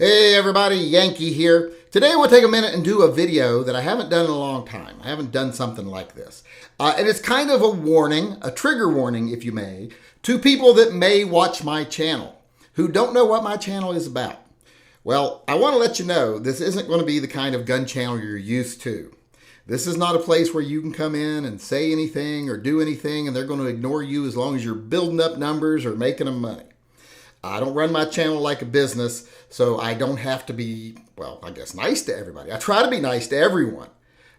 Hey everybody, Yankee here. Today I want to take a minute and do a video that I haven't done in a long time. I haven't done something like this. And it's kind of a warning, a trigger warning if you may, to people that may watch my channel, who don't know what my channel is about. Well, I want to let you know this isn't going to be the kind of gun channel you're used to. This is not a place where you can come in and say anything or do anything and they're going to ignore you as long as you're building up numbers or making them money. I don't run my channel like a business, so I don't have to be, well, I guess nice to everybody. I try to be nice to everyone,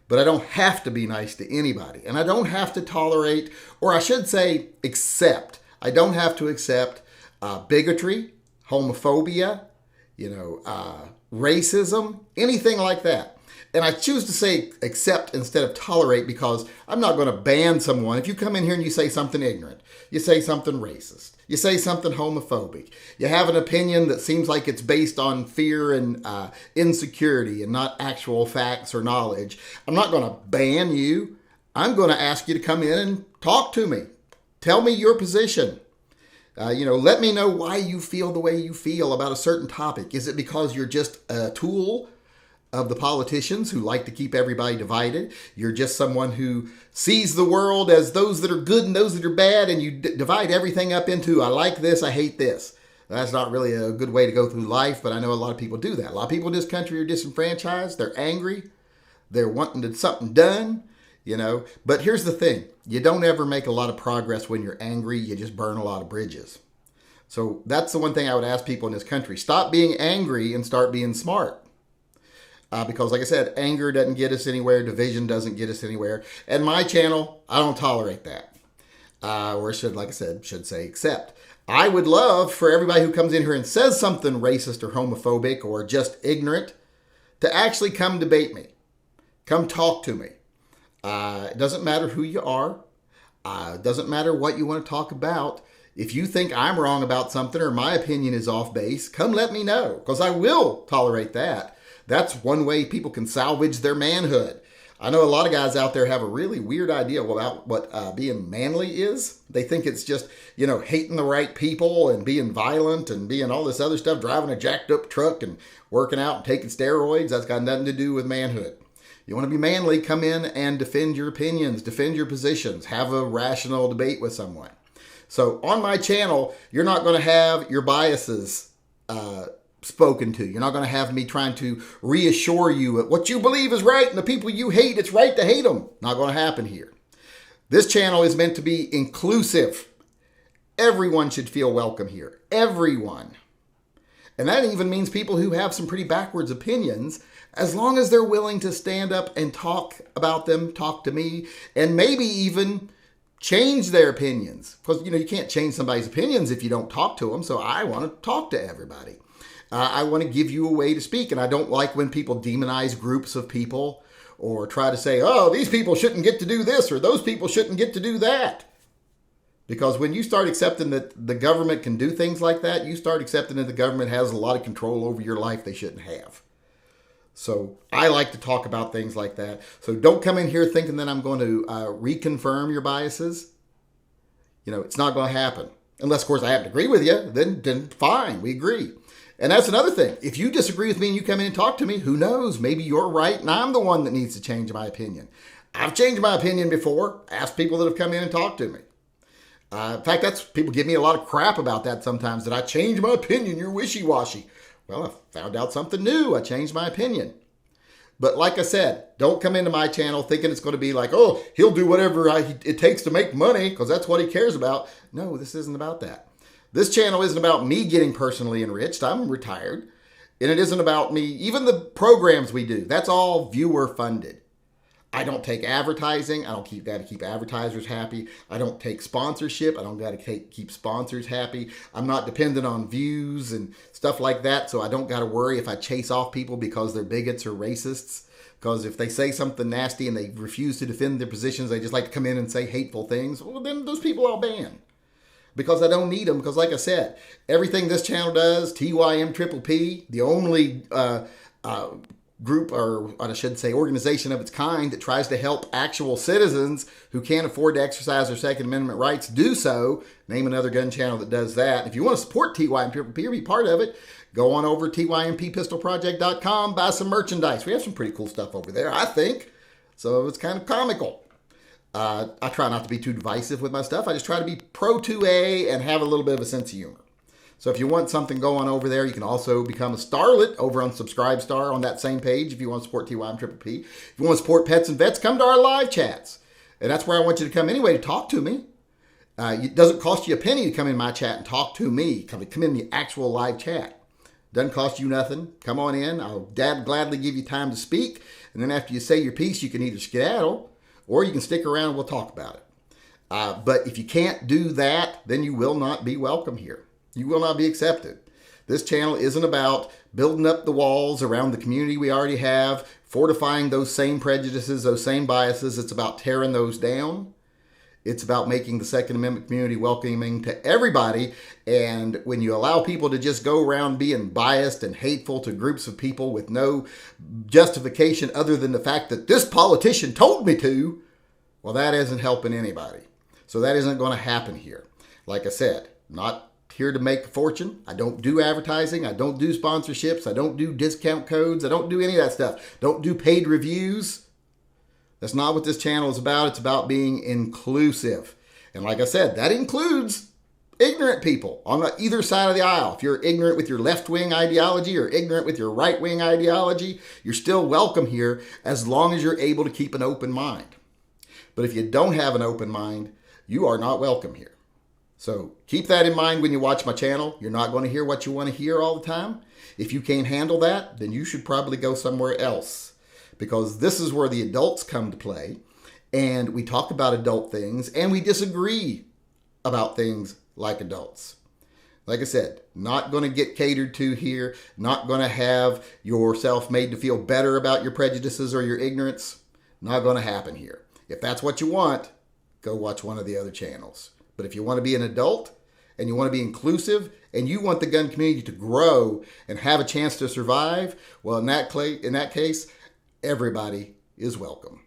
but I don't have to be nice to anybody. And I don't have to tolerate, or I should say accept. I don't have to accept bigotry, homophobia, racism, anything like that. And I choose to say accept instead of tolerate because I'm not going to ban someone. If you come in here and you say something ignorant, you say something racist, you say something homophobic, you have an opinion that seems like it's based on fear and insecurity and not actual facts or knowledge, I'm not going to ban you. I'm going to ask you to come in and talk to me. Tell me your position. Let me know why you feel the way you feel about a certain topic. Is it because you're just a tool of the politicians who like to keep everybody divided? You're just someone who sees the world as those that are good and those that are bad, and you divide everything up into, I like this, I hate this. That's not really a good way to go through life, but I know a lot of people do that. A lot of people in this country are disenfranchised. They're angry. They're wanting something done, But here's the thing. You don't ever make a lot of progress when you're angry. You just burn a lot of bridges. So that's the one thing I would ask people in this country. Stop being angry and start being smart. Because like I said, anger doesn't get us anywhere. Division doesn't get us anywhere. And my channel, I don't tolerate that. Should say accept. I would love for everybody who comes in here and says something racist or homophobic or just ignorant to actually come debate me. Come talk to me. It doesn't matter who you are. It doesn't matter what you want to talk about. If you think I'm wrong about something or my opinion is off base, come let me know, because I will tolerate that. That's one way people can salvage their manhood. I know a lot of guys out there have a really weird idea about what being manly is. They think it's just, hating the right people and being violent and being all this other stuff, driving a jacked up truck and working out and taking steroids. That's got nothing to do with manhood. You want to be manly, come in and defend your opinions, defend your positions, have a rational debate with someone. So on my channel, you're not going to have your biases spoken to. You're not going to have me trying to reassure you that what you believe is right and the people you hate, it's right to hate them. Not going to happen here. This channel is meant to be inclusive. Everyone should feel welcome here. Everyone. And that even means people who have some pretty backwards opinions, as long as they're willing to stand up and talk about them, talk to me, and maybe even change their opinions. Because, you can't change somebody's opinions if you don't talk to them. So I want to talk to everybody. I want to give you a way to speak. And I don't like when people demonize groups of people or try to say, oh, these people shouldn't get to do this or those people shouldn't get to do that. Because when you start accepting that the government can do things like that, you start accepting that the government has a lot of control over your life they shouldn't have. So I like to talk about things like that. So don't come in here thinking that I'm going to reconfirm your biases. It's not going to happen. Unless, of course, I happen to agree with you, then fine, we agree. And that's another thing. If you disagree with me and you come in and talk to me, who knows? Maybe you're right and I'm the one that needs to change my opinion. I've changed my opinion before. Ask people that have come in and talked to me. In fact, people give me a lot of crap about that sometimes, that I change my opinion, you're wishy-washy. Well, I found out something new. I changed my opinion. But like I said, don't come into my channel thinking it's going to be like, oh, he'll do whatever it takes to make money because that's what he cares about. No, this isn't about that. This channel isn't about me getting personally enriched. I'm retired. And it isn't about me. Even the programs we do, that's all viewer funded. I don't take advertising. I don't got to keep advertisers happy. I don't take sponsorship. I don't got to keep sponsors happy. I'm not dependent on views and stuff like that. So I don't got to worry if I chase off people because they're bigots or racists. Because if they say something nasty and they refuse to defend their positions, they just like to come in and say hateful things. Well, then those people I'll ban. Because I don't need them. Because like I said, everything this channel does, TYM Triple P, the only group, or I should say organization of its kind, that tries to help actual citizens who can't afford to exercise their Second Amendment rights do so. Name another gun channel that does that. If you want to support TYMP or be part of it, go on over to tympistolproject.com, buy some merchandise. We have some pretty cool stuff over there, I think. Some of it's kind of comical. I try not to be too divisive with my stuff. I just try to be pro 2A and have a little bit of a sense of humor. So if you want something going over there, you can also become a starlet over on Subscribestar on that same page if you want to support TYMPPP. If you want to support Pets and Vets, come to our live chats. And that's where I want you to come anyway to talk to me. It doesn't cost you a penny to come in my chat and talk to me. Come in the actual live chat. Doesn't cost you nothing. Come on in. I'll gladly give you time to speak. And then after you say your piece, you can either skedaddle or you can stick around and we'll talk about it. But if you can't do that, then you will not be welcome here. You will not be accepted. This channel isn't about building up the walls around the community we already have, fortifying those same prejudices, those same biases. It's about tearing those down. It's about making the Second Amendment community welcoming to everybody. And when you allow people to just go around being biased and hateful to groups of people with no justification other than the fact that this politician told me to, well, that isn't helping anybody. So that isn't going to happen here. Like I said, not here to make a fortune. I don't do advertising. I don't do sponsorships. I don't do discount codes. I don't do any of that stuff. Don't do paid reviews. That's not what this channel is about. It's about being inclusive. And like I said, that includes ignorant people on either side of the aisle. If you're ignorant with your left-wing ideology or ignorant with your right-wing ideology, you're still welcome here as long as you're able to keep an open mind. But if you don't have an open mind, you are not welcome here. So keep that in mind when you watch my channel. You're not going to hear what you want to hear all the time. If you can't handle that, then you should probably go somewhere else, because this is where the adults come to play, and we talk about adult things, and we disagree about things like adults. Like I said, not going to get catered to here, not going to have yourself made to feel better about your prejudices or your ignorance. Not going to happen here. If that's what you want, go watch one of the other channels. But if you want to be an adult and you want to be inclusive and you want the gun community to grow and have a chance to survive, well, in that case, everybody is welcome.